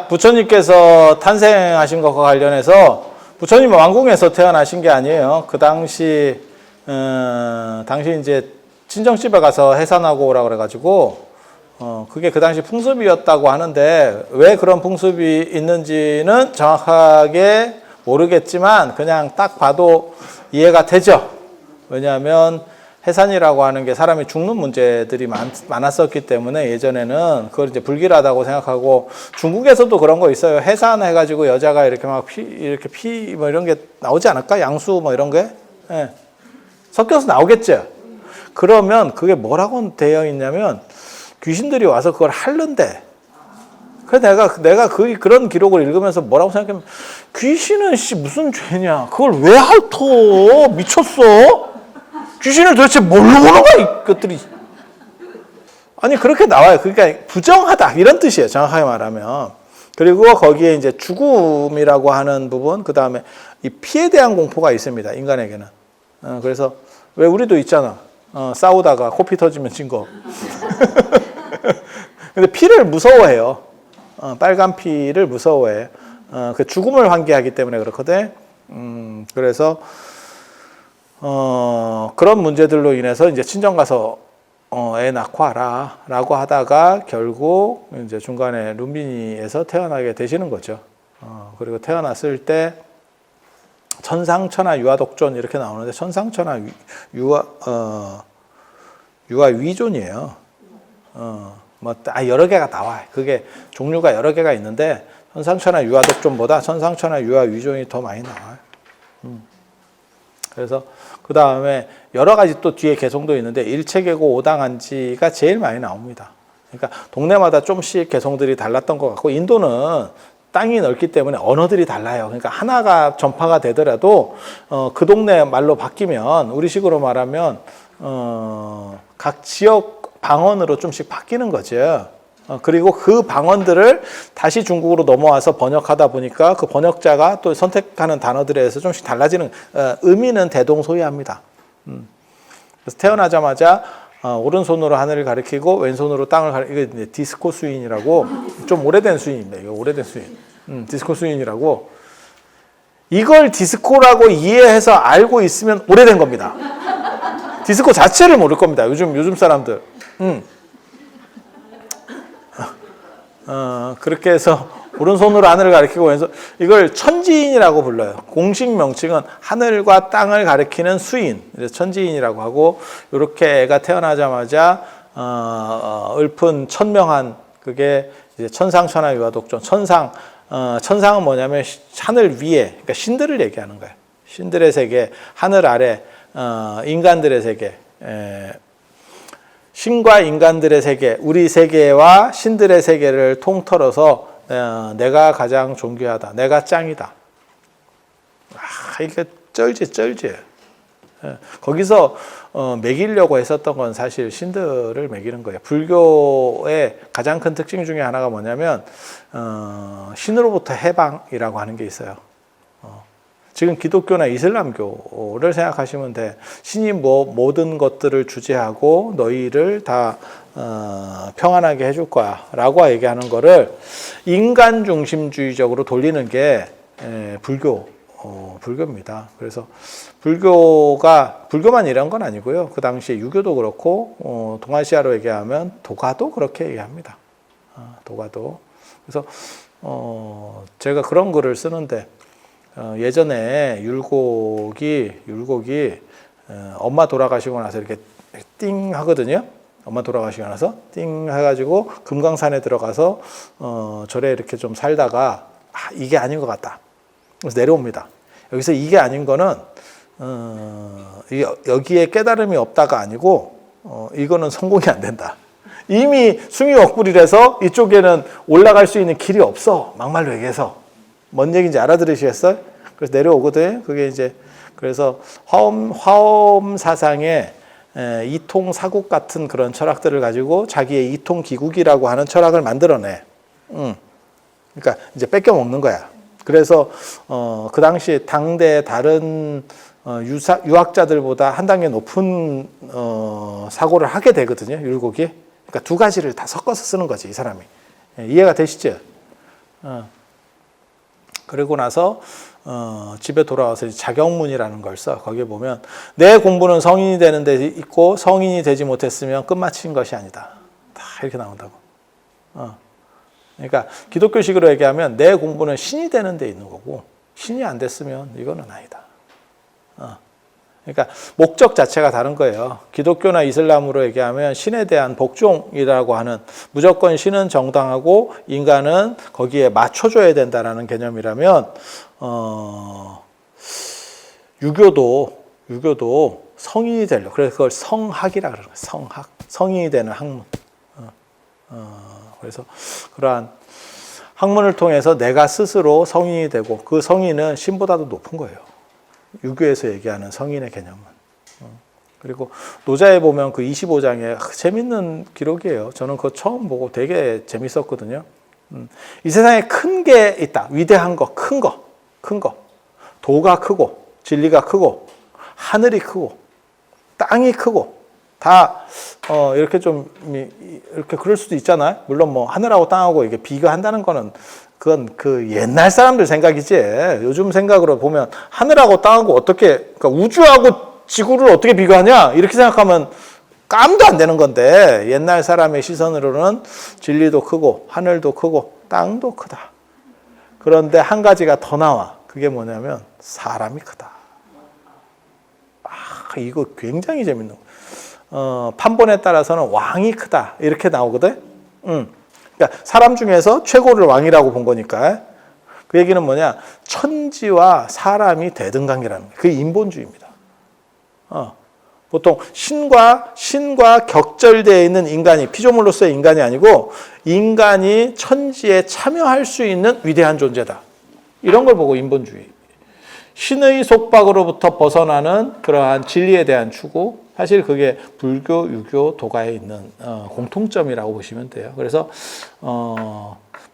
부처님께서 탄생하신 것과 관련해서 부처님은 왕궁에서 태어나신 게 아니에요. 그 당시 이제 친정집에 가서 해산하고 오라 그래가지고 그게 그 당시 풍습이었다고 하는데 왜 그런 풍습이 있는지는 정확하게 모르겠지만 그냥 딱 봐도 이해가 되죠. 왜냐하면 해산이라고 하는 게 사람이 죽는 문제들이 많았었기 때문에 예전에는 그걸 이제 불길하다고 생각하고 중국에서도 그런 거 있어요. 해산해가지고 여자가 이렇게 막 피 뭐 이런 게 나오지 않을까? 양수 뭐 이런 게 예. 섞여서 나오겠죠. 그러면 그게 뭐라고 되어 있냐면 귀신들이 와서 그걸 핥는데. 그래서 내가 그런 기록을 읽으면서 뭐라고 생각하면 귀신은 무슨 죄냐? 그걸 왜 핥어? 미쳤어? 귀신을 도대체 뭘로 보는 거야, 이것들이. 아니, 그렇게 나와요. 그러니까 부정하다. 이런 뜻이에요. 정확하게 말하면. 그리고 거기에 이제 죽음이라고 하는 부분, 그 다음에 이 피에 대한 공포가 있습니다. 인간에게는. 그래서 왜 우리도 있잖아. 싸우다가 코피 터지면 진 거. 근데 피를 무서워해요. 빨간 피를 무서워해. 그 죽음을 환기하기 때문에 그렇거든. 그래서 그런 문제들로 인해서 이제 친정 가서 애 낳고 와라 라고 하다가 결국 이제 중간에 룸비니에서 태어나게 되시는 거죠. 그리고 태어났을 때 천상천하 유아독존 이렇게 나오는데 천상천하 유아 위존이에요. 여러 개가 나와요. 그게 종류가 여러 개가 있는데 천상천하 유아독존보다 천상천하 유아 위존이 더 많이 나와요. 그래서 그 다음에 여러 가지 또 뒤에 개성도 있는데 일체계고 오당한지가 제일 많이 나옵니다. 그러니까 동네마다 좀씩 개성들이 달랐던 것 같고 인도는 땅이 넓기 때문에 언어들이 달라요. 그러니까 하나가 전파가 되더라도 그 동네 말로 바뀌면 우리식으로 말하면 각 지역 방언으로 좀씩 바뀌는 거죠. 그리고 그 방언들을 다시 중국으로 넘어와서 번역하다 보니까 그 번역자가 또 선택하는 단어들에 의해서 좀씩 달라지는 의미는 대동소이합니다. 그래서 태어나자마자 오른손으로 하늘을 가리키고 왼손으로 땅을 가리키고 이게 디스코 수인이라고 좀 오래된 수인입니다. 이거 오래된 수인. 디스코 수인이라고 이걸 디스코라고 이해해서 알고 있으면 오래된 겁니다. 디스코 자체를 모를 겁니다. 요즘 사람들. 그렇게 해서 오른손으로 하늘을 가리키고 왼손 이걸 천지인이라고 불러요. 공식 명칭은 하늘과 땅을 가리키는 수인. 그래서 천지인이라고 하고 이렇게 애가 태어나자마자 을푼 천명한 그게 이제 천상천하 유아독존. 천상은 뭐냐면 하늘 위에 그러니까 신들을 얘기하는 거예요. 신들의 세계, 하늘 아래 인간들의 세계. 신과 인간들의 세계, 우리 세계와 신들의 세계를 통틀어서 내가 가장 존귀하다. 내가 짱이다. 이게 쩔지. 거기서 매기려고 했었던 건 사실 신들을 매기는 거예요. 불교의 가장 큰 특징 중에 하나가 뭐냐면 신으로부터 해방이라고 하는 게 있어요. 지금 기독교나 이슬람교를 생각하시면 돼. 신이 모든 것들을 주재하고 너희를 다 평안하게 해줄 거야 라고 얘기하는 거를 인간 중심주의적으로 돌리는 게 불교입니다. 그래서 불교만 이런 건 아니고요. 그 당시에 유교도 그렇고 동아시아로 얘기하면 도가도 그렇게 얘기합니다. 도가도. 그래서 제가 그런 글을 쓰는데 예전에 율곡이 엄마 돌아가시고 나서 이렇게 띵 하거든요. 엄마 돌아가시고 나서 띵 해가지고 금강산에 들어가서 절에 이렇게 좀 살다가 이게 아닌 것 같다. 그래서 내려옵니다. 여기서 이게 아닌 거는 여기에 깨달음이 없다가 아니고 이거는 성공이 안 된다. 이미 숭이 억굴이라서 이쪽에는 올라갈 수 있는 길이 없어. 막말로 얘기해서. 뭔 얘기인지 알아들으시겠어요? 그래서 내려오거든. 그게 이제 그래서 화엄 사상의 이통 사국 같은 그런 철학들을 가지고 자기의 이통 기국이라고 하는 철학을 만들어내. 그러니까 이제 뺏겨 먹는 거야. 그래서 그 당시 당대 다른 유학자들보다 한 단계 높은 사고를 하게 되거든요. 율곡이. 그러니까 두 가지를 다 섞어서 쓰는 거지 이 사람이. 이해가 되시죠? 그리고 나서 집에 돌아와서 자격문이라는 걸 써. 거기에 보면 내 공부는 성인이 되는 데 있고 성인이 되지 못했으면 끝마친 것이 아니다. 다 이렇게 나온다고. 그러니까 기독교식으로 얘기하면 내 공부는 신이 되는 데 있는 거고 신이 안 됐으면 이거는 아니다. 그러니까 목적 자체가 다른 거예요. 기독교나 이슬람으로 얘기하면 신에 대한 복종이라고 하는 무조건 신은 정당하고 인간은 거기에 맞춰줘야 된다라는 개념이라면 유교도 성인이 되려고 그래서 그걸 성학이라 그러는 거예요. 성학, 성인이 되는 학문. 그래서 그러한 학문을 통해서 내가 스스로 성인이 되고 그 성인은 신보다도 높은 거예요. 유교에서 얘기하는 성인의 개념은. 그리고 노자에 보면 그 25장에 재밌는 기록이에요. 저는 그거 처음 보고 되게 재밌었거든요. 이 세상에 큰 게 있다. 위대한 거, 큰 거. 도가 크고, 진리가 크고, 하늘이 크고, 땅이 크고, 다, 이렇게 좀, 이렇게 그럴 수도 있잖아요. 물론 뭐, 하늘하고 땅하고 이게 비교한다는 거는 그건 그 옛날 사람들 생각이지. 요즘 생각으로 보면 하늘하고 땅하고 어떻게, 그러니까 우주하고 지구를 어떻게 비교하냐? 이렇게 생각하면 깜도 안 되는 건데 옛날 사람의 시선으로는 진리도 크고 하늘도 크고 땅도 크다. 그런데 한 가지가 더 나와. 그게 뭐냐면 사람이 크다. 이거 굉장히 재밌는 거. 판본에 따라서는 왕이 크다. 이렇게 나오거든. 그러니까 사람 중에서 최고를 왕이라고 본 거니까. 그 얘기는 뭐냐? 천지와 사람이 대등관계라는 거예요. 그게 인본주의입니다. 보통 신과 격절되어 있는 인간이 피조물로서의 인간이 아니고 인간이 천지에 참여할 수 있는 위대한 존재다. 이런 걸 보고 인본주의. 신의 속박으로부터 벗어나는 그러한 진리에 대한 추구. 사실 그게 불교, 유교, 도가에 있는 공통점이라고 보시면 돼요. 그래서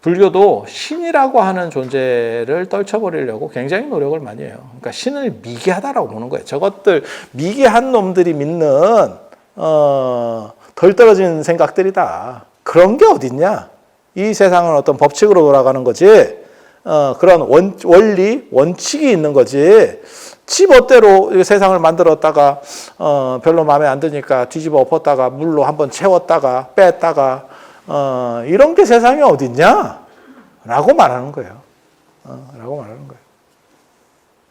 불교도 신이라고 하는 존재를 떨쳐버리려고 굉장히 노력을 많이 해요. 그러니까 신을 미개하다라고 보는 거예요. 저것들 미개한 놈들이 믿는 덜 떨어진 생각들이다. 그런 게 어딨냐? 이 세상은 어떤 법칙으로 돌아가는 거지. 그런 원리, 원칙이 있는 거지. 지 멋대로 세상을 만들었다가 별로 마음에 안 드니까 뒤집어 엎었다가 물로 한번 채웠다가 뺐다가 이런 게 세상에 어딨냐? 라고 말하는 거예요.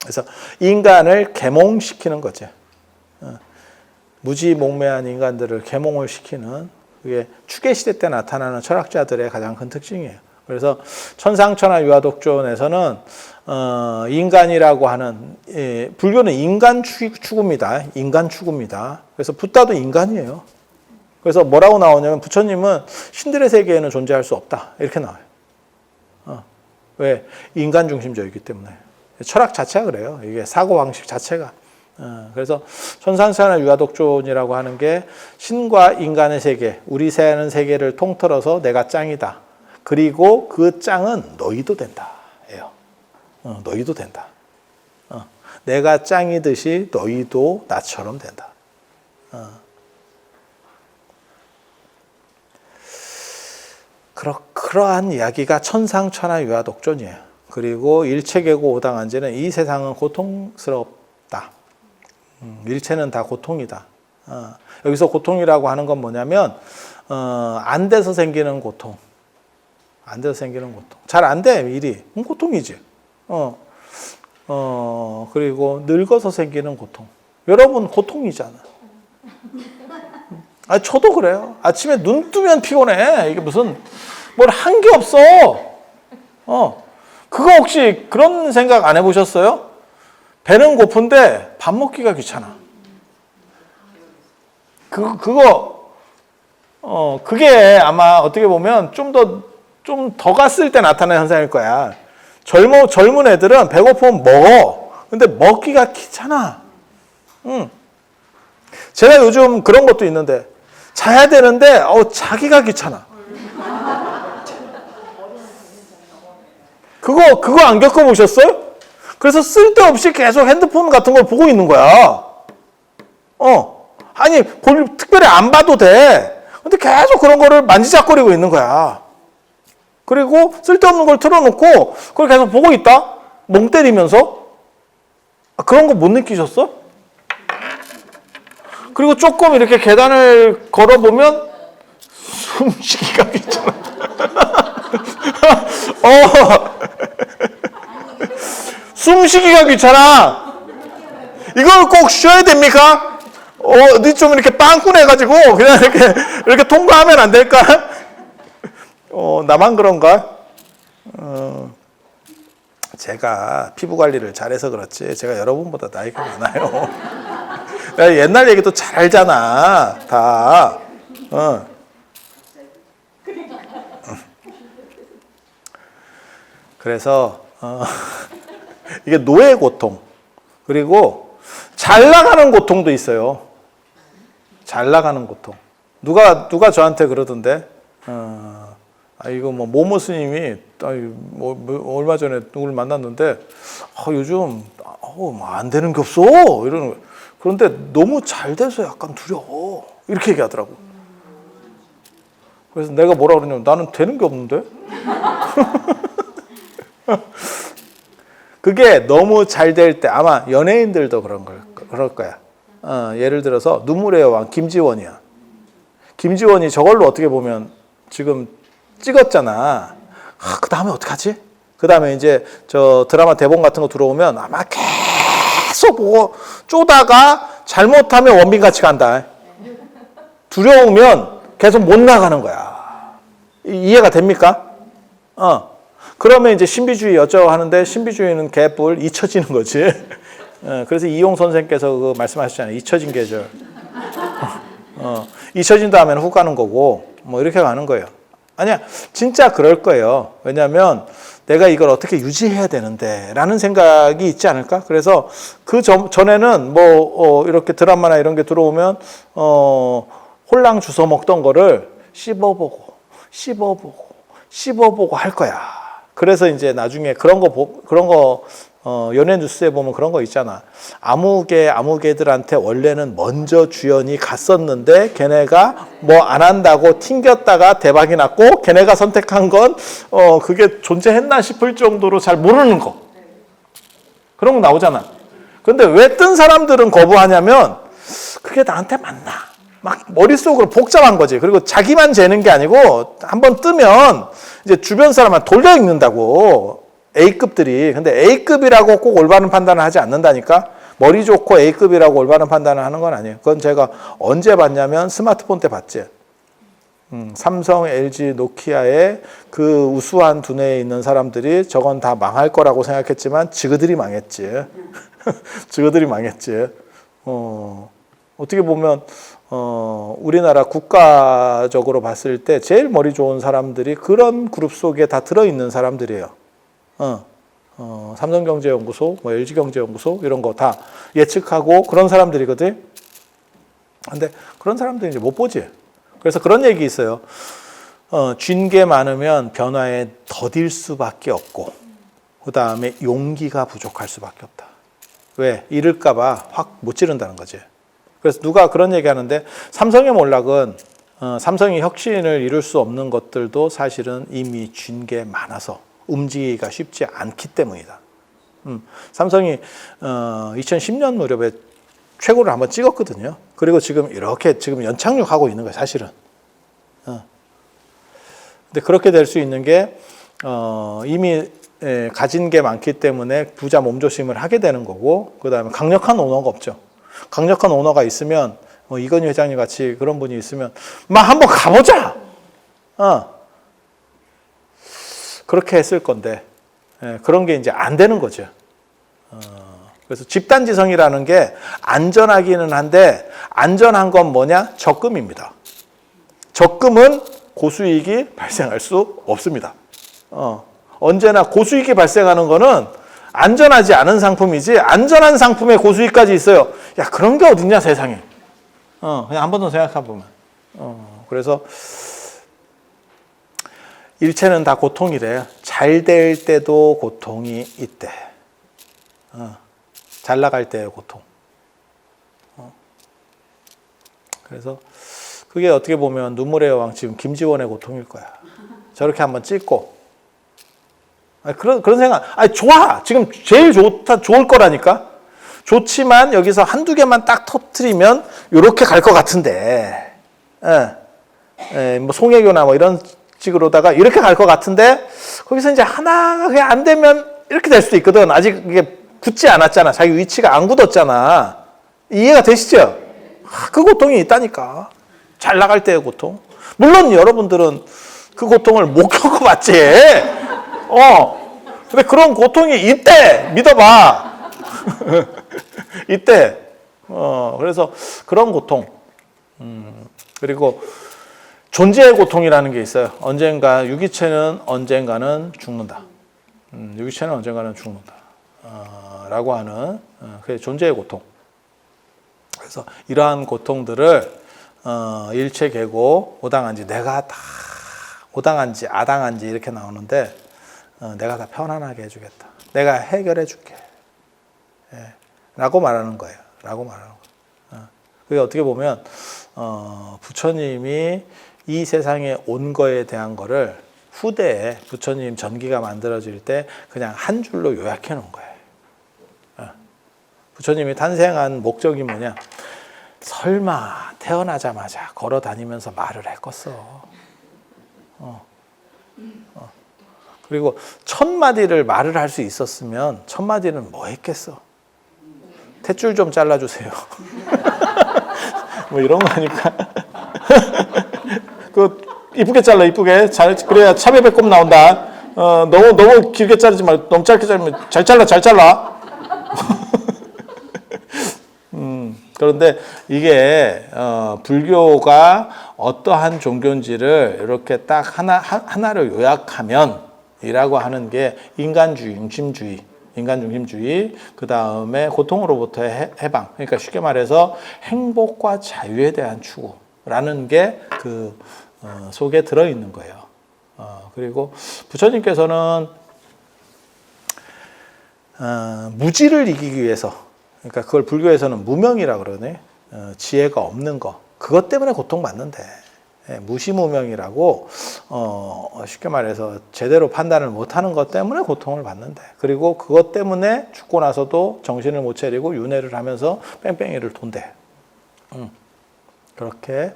그래서 인간을 계몽시키는 거죠. 무지몽매한 인간들을 계몽을 시키는 그게 추계시대 때 나타나는 철학자들의 가장 큰 특징이에요. 그래서 천상천하 유아독존에서는 인간이라고 하는 불교는 인간 추구입니다. 인간 추구입니다. 그래서 붓다도 인간이에요. 그래서 뭐라고 나오냐면 부처님은 신들의 세계에는 존재할 수 없다. 이렇게 나와요. 왜? 인간 중심적이기 때문에. 철학 자체가 그래요. 이게 사고방식 자체가. 그래서 천상천하 유아독존이라고 하는 게 신과 인간의 세계, 우리 사는 세계를 통틀어서 내가 짱이다. 그리고 그 짱은 너희도 된다. 예요. 너희도 된다. 내가 짱이듯이 너희도 나처럼 된다. 그러한 이야기가 천상천하 유아독존이에요. 그리고 일체계고 오당한지는 이 세상은 고통스럽다. 일체는 다 고통이다. 여기서 고통이라고 하는 건 뭐냐면 안 돼서 생기는 고통. 안 돼서 생기는 고통. 잘 안 돼, 일이. 고통이지. 그리고 늙어서 생기는 고통. 여러분 고통이잖아. 저도 그래요. 아침에 눈 뜨면 피곤해. 이게 무슨 뭘 한 게 없어. 그거 혹시 그런 생각 안 해보셨어요? 배는 고픈데 밥 먹기가 귀찮아. 그게 아마 어떻게 보면 좀 더 갔을 때 나타나는 현상일 거야. 젊은 애들은 배고프면 먹어. 근데 먹기가 귀찮아. 제가 요즘 그런 것도 있는데 자야 되는데 자기가 귀찮아. 그거 안 겪어보셨어요? 그래서 쓸데없이 계속 핸드폰 같은 걸 보고 있는 거야. 아니 특별히 안 봐도 돼. 근데 계속 그런 거를 만지작거리고 있는 거야. 그리고 쓸데없는 걸 틀어놓고 그걸 계속 보고 있다? 멍 때리면서? 그런 거 못 느끼셨어? 그리고 조금 이렇게 계단을 걸어보면 숨쉬기가 귀찮아. 숨쉬기가 귀찮아. 이걸 꼭 쉬어야 됩니까? 어디 좀 이렇게 빵꾸내가지고 그냥 이렇게 통과하면 안 될까? 나만 그런가? 제가 피부 관리를 잘해서 그렇지 제가 여러분보다 나이가 많아요. 내가 옛날 얘기도 잘 알잖아. 다. 그래서 이게 노예 고통 그리고 잘 나가는 고통도 있어요. 잘 나가는 고통. 누가 저한테 그러던데 이거 뭐 모모 스님이 얼마 전에 누굴 만났는데 요즘 안 되는 게 없어 이러는 거예요. 그런데 너무 잘 돼서 약간 두려워 이렇게 얘기하더라고. 그래서 내가 뭐라 그러냐면 나는 되는 게 없는데. 그게 너무 잘 될 때 아마 연예인들도 그럴 거야. 예를 들어서 눈물의 여왕 김지원이야. 김지원이 저걸로 어떻게 보면 지금 찍었잖아. 그 다음에 어떡하지? 그 다음에 이제 저 드라마 대본 같은 거 들어오면 아마 계속 보고 쪼다가 잘못하면 원빈같이 간다. 두려우면 계속 못 나가는 거야. 이해가 됩니까? 그러면 이제 신비주의 어쩌고 하는데 신비주의는 개뿔 잊혀지는 거지. 그래서 이용 선생께서 그 말씀하셨잖아요. 잊혀진 계절. 잊혀진 다음에는 훅 가는 거고 뭐 이렇게 가는 거예요. 아니야, 진짜 그럴 거예요. 왜냐하면 내가 이걸 어떻게 유지해야 되는데 라는 생각이 있지 않을까? 그래서 그 전에는 뭐 이렇게 드라마나 이런 게 들어오면 홀랑 주워 먹던 거를 씹어보고 할 거야. 그래서 이제 나중에 그런 거 연예 뉴스에 보면 그런 거 있잖아. 아무개들한테 원래는 먼저 주연이 갔었는데 걔네가 뭐 안 한다고 튕겼다가 대박이 났고 걔네가 선택한 건 그게 존재했나 싶을 정도로 잘 모르는 거. 그런 거 나오잖아. 근데 왜 뜬 사람들은 거부하냐면 그게 나한테 맞나? 막 머릿속으로 복잡한 거지. 그리고 자기만 재는 게 아니고 한번 뜨면 이제 주변 사람한테 돌려 읽는다고. A급들이. 근데 A급이라고 꼭 올바른 판단을 하지 않는다니까. 머리 좋고 A급이라고 올바른 판단을 하는 건 아니에요. 그건 제가 언제 봤냐면 스마트폰 때 봤지. 삼성, LG, 노키아의 그 우수한 두뇌에 있는 사람들이 저건 다 망할 거라고 생각했지만 지그들이 망했지. 지그들이 망했지. 어떻게 보면 우리나라 국가적으로 봤을 때 제일 머리 좋은 사람들이 그런 그룹 속에 다 들어있는 사람들이에요. 삼성경제연구소, 뭐 LG경제연구소 이런 거 다 예측하고 그런 사람들이거든. 근데 그런 사람들이 이제 못 보지. 그래서 그런 얘기 있어요. 쥔 게 많으면 변화에 더딜 수밖에 없고 그 다음에 용기가 부족할 수밖에 없다. 왜? 잃을까 봐 확 못 지른다는 거지. 그래서 누가 그런 얘기하는데 삼성의 몰락은 삼성이 혁신을 이룰 수 없는 것들도 사실은 이미 쥔 게 많아서 움직이기가 쉽지 않기 때문이다. 삼성이 2010년 무렵에 최고를 한번 찍었거든요. 그리고 지금 이렇게 지금 연착륙하고 있는 거예요, 사실은. 근데 그렇게 될 수 있는 게 이미 가진 게 많기 때문에 부자 몸조심을 하게 되는 거고, 그 다음에 강력한 오너가 없죠. 강력한 오너가 있으면 이건희 회장님 같이 그런 분이 있으면 막 한번 가보자. 그렇게 했을 건데 그런 게 이제 안 되는 거죠. 그래서 집단지성이라는 게 안전하기는 한데 안전한 건 뭐냐? 적금입니다. 적금은 고수익이 발생할 수 없습니다. 언제나 고수익이 발생하는 거는 안전하지 않은 상품이지 안전한 상품에 고수익까지 있어요. 야, 그런 게 어딨냐 세상에. 그냥 한 번 더 생각해 보면. 그래서 일체는 다 고통이래요. 잘 될 때도 고통이 있대. 잘 나갈 때의 고통. 그래서 그게 어떻게 보면 눈물의 여왕 지금 김지원의 고통일 거야. 저렇게 한번 찍고 그런 생각. 좋아. 지금 제일 좋을 거라니까. 좋지만 여기서 한두 개만 딱 터뜨리면 요렇게 갈 것 같은데. 뭐 송혜교나 뭐 이런 식으로다가 이렇게 갈 것 같은데 거기서 이제 하나가 그냥 안 되면 이렇게 될 수도 있거든. 아직 이게 굳지 않았잖아. 자기 위치가 안 굳었잖아. 이해가 되시죠? 그 고통이 있다니까. 잘 나갈 때의 고통. 물론 여러분들은 그 고통을 못 겪어봤지. 근데 그런 고통이 있대. 믿어봐. 있대. 그래서 그런 고통. 그리고 존재의 고통이라는 게 있어요. 유기체는 언젠가는 죽는다. 유기체는 언젠가는 죽는다. 라고 하는 그게 존재의 고통. 그래서 이러한 고통들을 일체 계고 오당한지 내가 다 오당한지 아당한지 이렇게 나오는데 내가 다 편안하게 해주겠다. 내가 해결해 줄게. 라고 말하는 거예요. 그게 어떻게 보면 부처님이 이 세상에 온 거에 대한 거를 후대에 부처님 전기가 만들어질 때 그냥 한 줄로 요약해 놓은 거예요. 부처님이 탄생한 목적이 뭐냐? 설마 태어나자마자 걸어 다니면서 말을 했겠어. 그리고 1000마디를 말을 할 수 있었으면 1000마디는 뭐 했겠어? 탯줄 좀 잘라주세요. 뭐 이런 거니까. 이쁘게 잘라, 이쁘게. 그래야 차별 배꼽 나온다. 너무 길게 자르지 말고, 너무 짧게 자르면 잘 잘라. 그런데 이게, 불교가 어떠한 종교인지를 이렇게 딱 하나로 요약하면, 이라고 하는 게 인간 중심주의, 그 다음에 고통으로부터의 해방. 그러니까 쉽게 말해서 행복과 자유에 대한 추구라는 게 그 속에 들어있는 거예요. 그리고 부처님께서는 무지를 이기기 위해서, 그러니까 그걸 불교에서는 무명이라고 그러네. 지혜가 없는 거. 그것 때문에 고통받는데. 무시무명이라고 쉽게 말해서 제대로 판단을 못하는 것 때문에 고통을 받는데, 그리고 그것 때문에 죽고 나서도 정신을 못 차리고 윤회를 하면서 뺑뺑이를 돈대. 그렇게.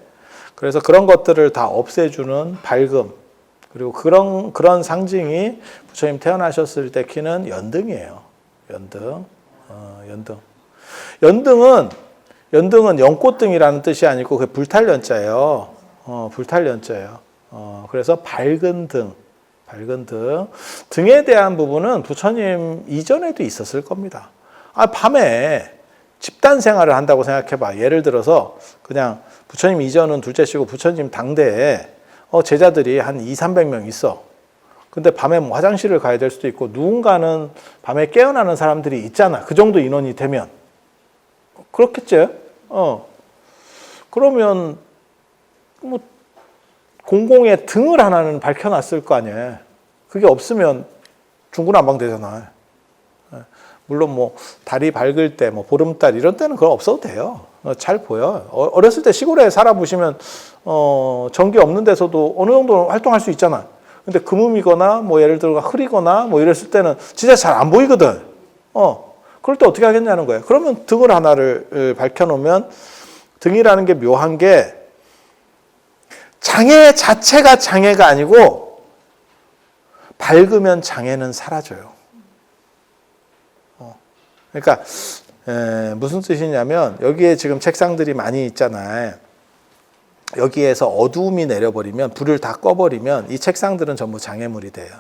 그래서 그런 것들을 다 없애주는 밝음, 그리고 그런 상징이 부처님 태어나셨을 때 키는 연등이에요. 연등은 연꽃등이라는 뜻이 아니고 그게 불탈연자예요. 불탈연자예요. 그래서 밝은 등. 등에 대한 부분은 부처님 이전에도 있었을 겁니다. 밤에 집단 생활을 한다고 생각해봐. 예를 들어서 그냥 부처님 이전은 둘째치고 부처님 당대에 제자들이 한 200-300명 있어. 근데 밤에 뭐 화장실을 가야 될 수도 있고 누군가는 밤에 깨어나는 사람들이 있잖아. 그 정도 인원이 되면. 그렇겠지? 그러면 뭐 공공의 등을 하나는 밝혀놨을 거 아니에요. 그게 없으면 중구난방되잖아. 물론 뭐 달이 밝을 때, 뭐 보름달 이런 때는 그거 없어도 돼요. 잘 보여. 어렸을 때 시골에 살아보시면 전기 없는 데서도 어느 정도 활동할 수 있잖아. 근데 금음이거나 뭐 예를 들어 흐리거나 뭐 이랬을 때는 진짜 잘 안 보이거든. 그럴 때 어떻게 하겠냐는 거예요. 그러면 등을 하나를 밝혀놓으면, 등이라는 게 묘한 게 장애 자체가 장애가 아니고 밝으면 장애는 사라져요. 그러니까 무슨 뜻이냐면 여기에 지금 책상들이 많이 있잖아요. 여기에서 어두움이 내려버리면, 불을 다 꺼버리면 이 책상들은 전부 장애물이 돼요.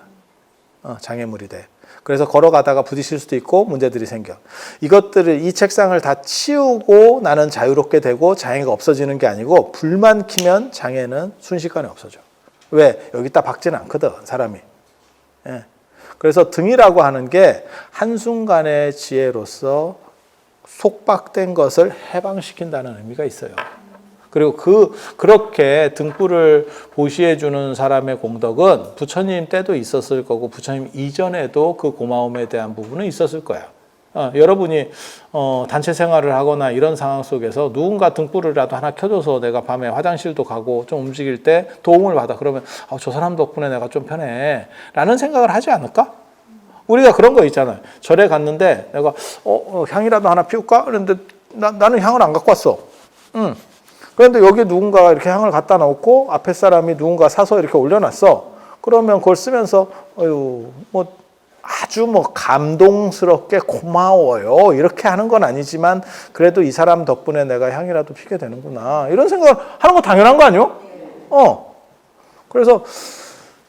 장애물이 돼. 그래서 걸어가다가 부딪힐 수도 있고 문제들이 생겨. 이 책상을 다 치우고 나는 자유롭게 되고 장애가 없어지는 게 아니고, 불만 켜면 장애는 순식간에 없어져. 왜? 여기다 박지는 않거든, 사람이. 그래서 등이라고 하는 게 한순간의 지혜로서 속박된 것을 해방시킨다는 의미가 있어요. 그리고 그렇게 등불을 보시해 주는 사람의 공덕은 부처님 때도 있었을 거고 부처님 이전에도 그 고마움에 대한 부분은 있었을 거야. 여러분이 단체 생활을 하거나 이런 상황 속에서 누군가 등불이라도 하나 켜줘서 내가 밤에 화장실도 가고 좀 움직일 때 도움을 받아. 그러면 저 사람 덕분에 내가 좀 편해 라는 생각을 하지 않을까? 우리가 그런 거 있잖아요. 절에 갔는데 내가 향이라도 하나 피울까? 그런데 나는 향을 안 갖고 왔어. 그런데 여기 누군가가 이렇게 향을 갖다 놓고 앞에 사람이 누군가 사서 이렇게 올려놨어. 그러면 그걸 쓰면서 뭐 아주 뭐 감동스럽게 고마워요. 이렇게 하는 건 아니지만 그래도 이 사람 덕분에 내가 향이라도 피게 되는구나. 이런 생각을 하는 거 당연한 거 아니요? 그래서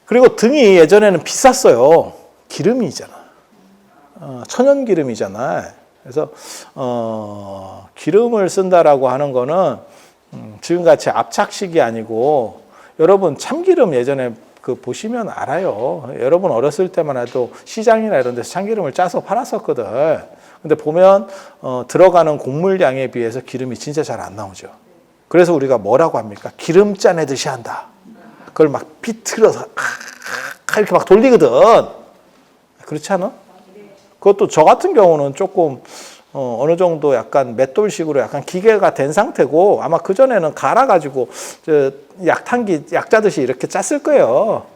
그리고 등이 예전에는 비쌌어요. 기름이잖아. 천연 기름이잖아. 그래서 기름을 쓴다라고 하는 거는 지금같이 압착식이 아니고 여러분 참기름 예전에 그 보시면 알아요. 여러분 어렸을 때만 해도 시장이나 이런 데서 참기름을 짜서 팔았었거든. 근데 보면 들어가는 곡물량에 비해서 기름이 진짜 잘 안 나오죠. 그래서 우리가 뭐라고 합니까? 기름 짜내듯이 한다. 그걸 막 비틀어서 이렇게 막 돌리거든. 그렇지 않아? 그것도 저 같은 경우는 조금 어느 정도 약간 맷돌식으로 약간 기계가 된 상태고 아마 그전에는 갈아가지고 약탕기 약 짜듯이 이렇게 짰을 거예요.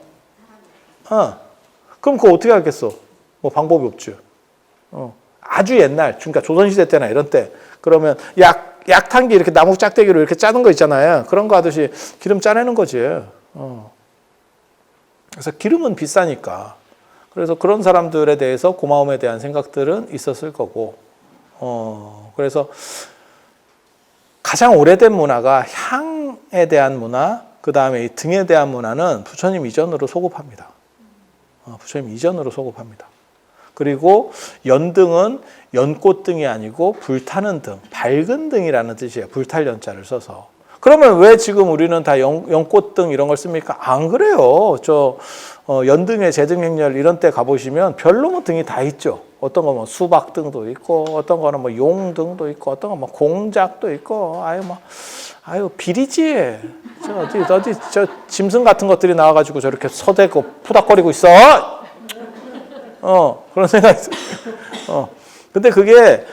그럼 그거 어떻게 하겠어? 뭐 방법이 없죠. 아주 옛날, 그러니까 조선시대 때나 이런 때 그러면 약탕기 이렇게 나무 짝대기로 이렇게 짜는 거 있잖아요. 그런 거 하듯이 기름 짜내는 거지. 그래서 기름은 비싸니까. 그래서 그런 사람들에 대해서 고마움에 대한 생각들은 있었을 거고. 그래서 가장 오래된 문화가 향에 대한 문화, 그 다음에 이 등에 대한 문화는 부처님 이전으로 소급합니다. 부처님 이전으로 소급합니다. 그리고 연등은 연꽃등이 아니고 불타는 등, 밝은 등이라는 뜻이에요. 불탈 연자를 써서. 그러면 왜 지금 우리는 다 연꽃등 이런 걸 씁니까? 안 그래요. 연등의 제등행렬 이런 데 가보시면 별로 등이 다 있죠. 어떤 거 뭐 수박등도 있고, 어떤 거는 뭐 용등도 있고, 어떤 거 뭐 공작도 있고, 비리지. 저 짐승 같은 것들이 나와가지고 저렇게 서대고 푸닥거리고 있어. 그런 생각이 있어요. 근데 그게,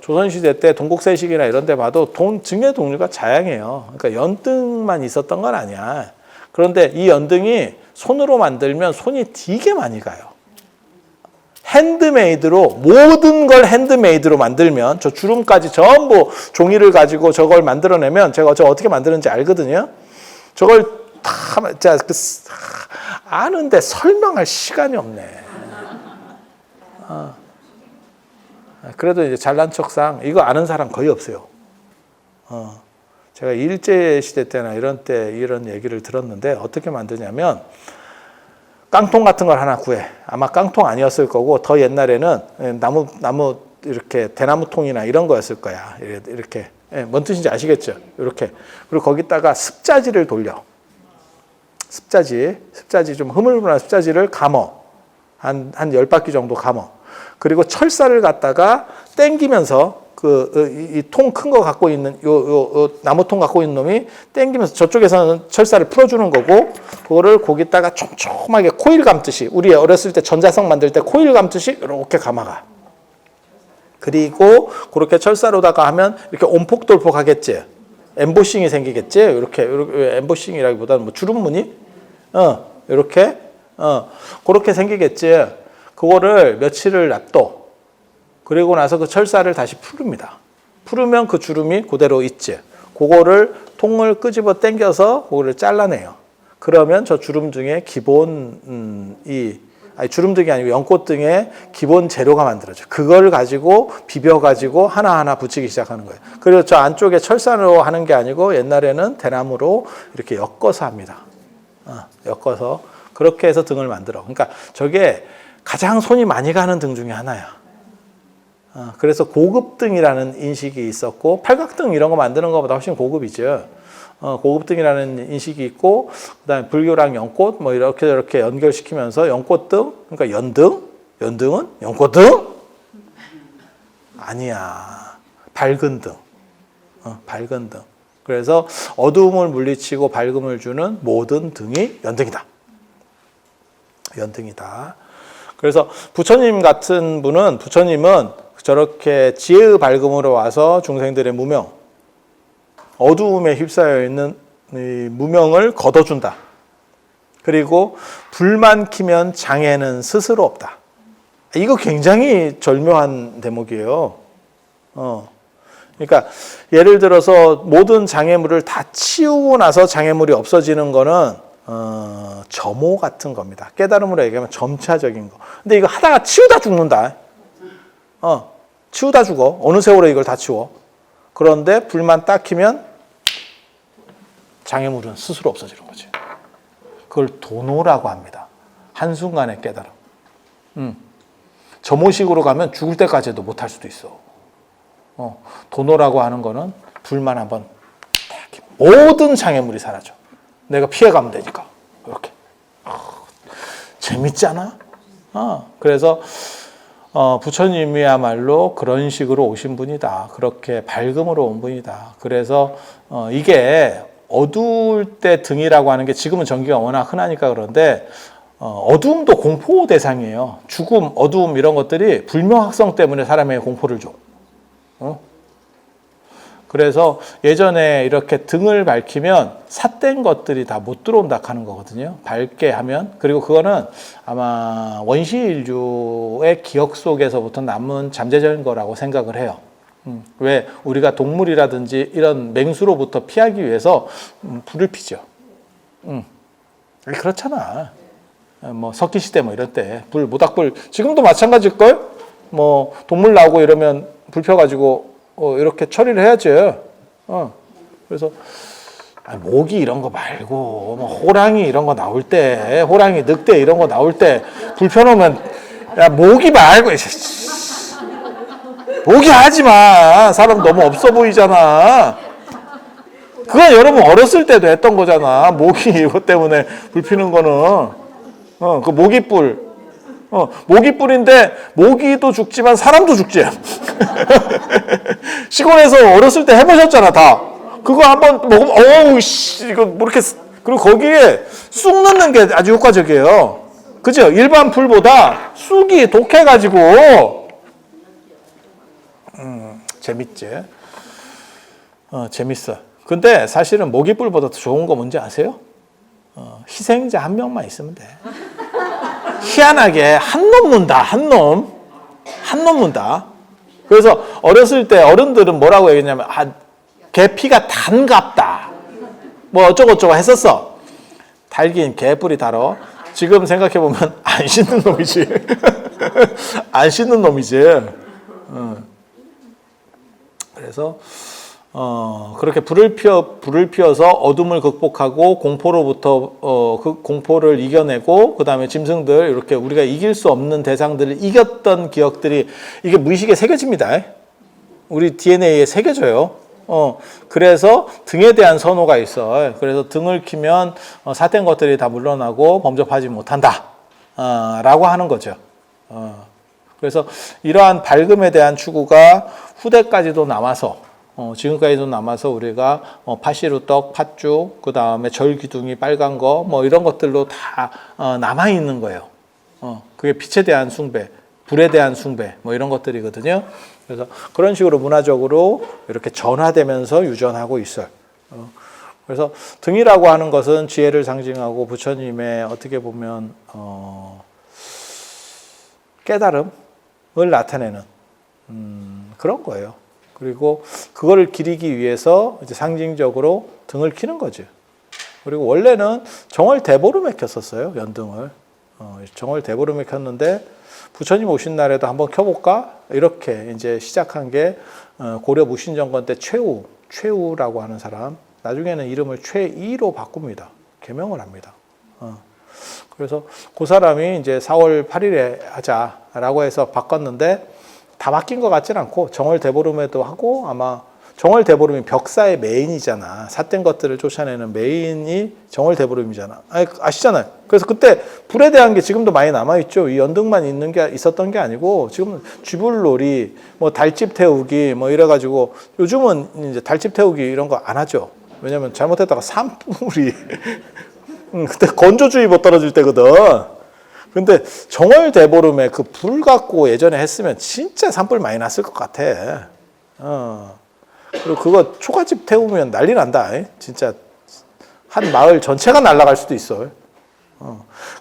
조선시대 때 동국세식이나 이런 데 봐도 등의 종류가 다양해요. 그러니까 연등만 있었던 건 아니야. 그런데 이 연등이 손으로 만들면 손이 되게 많이 가요. 핸드메이드로 모든 걸 핸드메이드로 만들면 저 주름까지 전부 종이를 가지고 저걸 만들어내면 제가 저 어떻게 만드는지 알거든요. 저걸 다 아는데 설명할 시간이 없네. 그래도 이제 잘난 척상 이거 아는 사람 거의 없어요. 제가 일제 시대 때나 이런 때 이런 얘기를 들었는데 어떻게 만드냐면 깡통 같은 걸 하나 구해. 아마 깡통 아니었을 거고 더 옛날에는 나무 이렇게 대나무 통이나 이런 거였을 거야. 이렇게 뭔 뜻인지 아시겠죠? 이렇게. 그리고 거기다가 습자지를 돌려. 습자지 좀 흐물흐물한 습자지를 감어. 한 10바퀴 정도 감어. 그리고 철사를 갖다가 땡기면서 이 통 큰 거 갖고 있는 요 나무통 갖고 있는 놈이 땡기면서 저쪽에서는 철사를 풀어주는 거고 그거를 거기다가 촘촘하게 코일 감듯이 우리 어렸을 때 전자석 만들 때 코일 감듯이 이렇게 감아가. 그리고 그렇게 철사로다가 하면 이렇게 온폭돌폭 하겠지. 엠보싱이 생기겠지. 이렇게 엠보싱이라기보다는 뭐 주름무늬? 이렇게 그렇게 생기겠지. 그거를 며칠을 놔둬. 그리고 나서 그 철사를 다시 풀읍니다. 풀으면 그 주름이 그대로 있지. 그거를 통을 끄집어 당겨서 그거를 잘라내요. 그러면 저 주름등의 기본 주름등이 아니고 연꽃등의 기본 재료가 만들어져요. 그걸 가지고 비벼가지고 하나하나 붙이기 시작하는 거예요. 그리고 저 안쪽에 철사로 하는 게 아니고 옛날에는 대나무로 이렇게 엮어서 합니다. 엮어서 그렇게 해서 등을 만들어. 그러니까 저게 가장 손이 많이 가는 등 중에 하나야. 그래서 고급등이라는 인식이 있었고 팔각등 이런 거 만드는 것보다 훨씬 고급이죠. 고급등이라는 인식이 있고 그다음에 불교랑 연꽃 뭐 이렇게 연결시키면서 연꽃등 그러니까 연등은 연꽃등 아니야. 밝은 등. 밝은 등. 그래서 어두움을 물리치고 밝음을 주는 모든 등이 연등이다. 연등이다. 그래서 부처님 같은 분은 부처님은 저렇게 지혜의 밝음으로 와서 중생들의 무명, 어두움에 휩싸여 있는 이 무명을 걷어준다. 그리고 불만 키면 장애는 스스로 없다. 이거 굉장히 절묘한 대목이에요. 그러니까 예를 들어서 모든 장애물을 다 치우고 나서 장애물이 없어지는 거는 점호 같은 겁니다. 깨달음으로 얘기하면 점차적인 거. 근데 이거 하다가 치우다 죽는다. 치우다 죽어. 어느 세월에 이걸 다 치워. 그런데 불만 딱 키면 장애물은 스스로 없어지는 거지. 그걸 도노라고 합니다. 한순간의 깨달음. 점호식으로 가면 죽을 때까지도 못할 수도 있어. 도노라고 하는 거는 불만 한번 모든 장애물이 사라져. 내가 피해가면 되니까. 이렇게. 재밌지 않아? 그래서 부처님이야말로 그런 식으로 오신 분이다. 그렇게 밝음으로 온 분이다. 그래서 이게 어두울 때 등이라고 하는 게 지금은 전기가 워낙 흔하니까 그런데 어두움도 공포 대상이에요. 죽음, 어두움 이런 것들이 불명확성 때문에 사람에게 공포를 줘. 그래서 예전에 이렇게 등을 밝히면 삿된 것들이 다 못 들어온다 하는 거거든요. 밝게 하면. 그리고 그거는 아마 원시 인류의 기억 속에서부터 남은 잠재적인 거라고 생각을 해요. 왜 우리가 동물이라든지 이런 맹수로부터 피하기 위해서 불을 피죠. 그렇잖아. 뭐 석기 시대 뭐 이럴 때 불, 모닥불 지금도 마찬가지일걸? 뭐 동물 나오고 이러면 불 펴가지고 이렇게 처리를 해야지. 그래서 모기 이런 거 말고 뭐 호랑이 이런 거 나올 때, 호랑이, 늑대 이런 거 나올 때 불 펴놓으면 야 모기 말고 모기 하지 마. 사람 너무 없어 보이잖아. 그건 여러분 어렸을 때도 했던 거잖아. 모기 이것 때문에 불 피는 거는 그 모기불. 모기뿔인데 모기도 죽지만 사람도 죽지. 시골에서 어렸을 때 해보셨잖아 다. 그거 한번 먹으면 어우 씨 이거 뭐 이렇게 그리고 거기에 쑥 넣는 게 아주 효과적이에요. 그죠? 일반 풀보다 쑥이 독해가지고 재밌지. 재밌어. 근데 사실은 모기뿔보다 더 좋은 거 뭔지 아세요? 희생자 한 명만 있으면 돼. 희한하게 한 놈 문다. 한 놈 문다. 그래서 어렸을 때 어른들은 뭐라고 얘기했냐면 개 피가 단갑다. 뭐 어쩌고저쩌고 했었어. 달긴 개뿔이 달어. 지금 생각해보면 안 씻는 놈이지. 안 씻는 놈이지. 그래서 그렇게 불을 피워서 어둠을 극복하고 공포로부터 그 공포를 이겨내고 그다음에 짐승들 이렇게 우리가 이길 수 없는 대상들을 이겼던 기억들이 이게 무의식에 새겨집니다. 우리 DNA에 새겨져요. 그래서 등에 대한 선호가 있어. 그래서 등을 키면 삿된 것들이 다 물러나고 범접하지 못한다. 라고 하는 거죠. 그래서 이러한 밝음에 대한 추구가 후대까지도 남아서 지금까지도 남아서 우리가 파시루떡, 팥죽, 그 다음에 절기둥이 빨간 거, 뭐 이런 것들로 다 남아 있는 거예요. 그게 빛에 대한 숭배, 불에 대한 숭배, 뭐 이런 것들이거든요. 그래서 그런 식으로 문화적으로 이렇게 전화되면서 유전하고 있어요. 그래서 등이라고 하는 것은 지혜를 상징하고 부처님의 어떻게 보면 깨달음을 나타내는 그런 거예요. 그리고 그거를 기리기 위해서 이제 상징적으로 등을 키는 거죠. 그리고 원래는 정월 대보름에 켰었어요. 연등을. 정월 대보름에 켰는데 부처님 오신 날에도 한번 켜볼까? 이렇게 이제 시작한 게 고려 무신정권 때 최우라고 하는 사람. 나중에는 이름을 최이로 바꿉니다. 개명을 합니다. 그래서 그 사람이 이제 4월 8일에 하자라고 해서 바꿨는데 다 바뀐 것 같진 않고 정월 대보름에도 하고 아마 정월 대보름이 벽사의 메인이잖아. 삿된 것들을 쫓아내는 메인이 정월 대보름이잖아. 아시잖아요. 그래서 그때 불에 대한 게 지금도 많이 남아있죠. 이 연등만 있었던 게 아니고 지금 쥐불놀이, 뭐 달집 태우기 뭐 이래가지고 요즘은 이제 달집 태우기 이런 거 안 하죠. 왜냐면 잘못했다가 산불이 그때 건조주의보 떨어질 때거든. 근데 정월 대보름에 그 불 갖고 예전에 했으면 진짜 산불 많이 났을 것 같아. 그리고 그거 초가집 태우면 난리 난다. 진짜 한 마을 전체가 날아갈 수도 있어.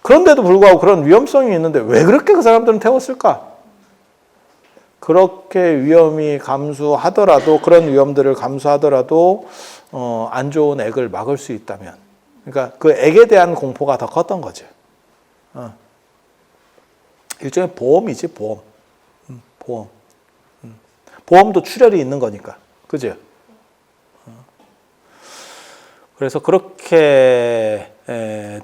그런데도 불구하고 그런 위험성이 있는데 왜 그렇게 그 사람들은 태웠을까? 그렇게 위험이 감수하더라도, 그런 위험들을 감수하더라도 안 좋은 액을 막을 수 있다면, 그러니까 그 액에 대한 공포가 더 컸던 거죠. 일종의 보험이지, 보험. 보험. 보험도 출혈이 있는 거니까. 그죠? 그래서 그렇게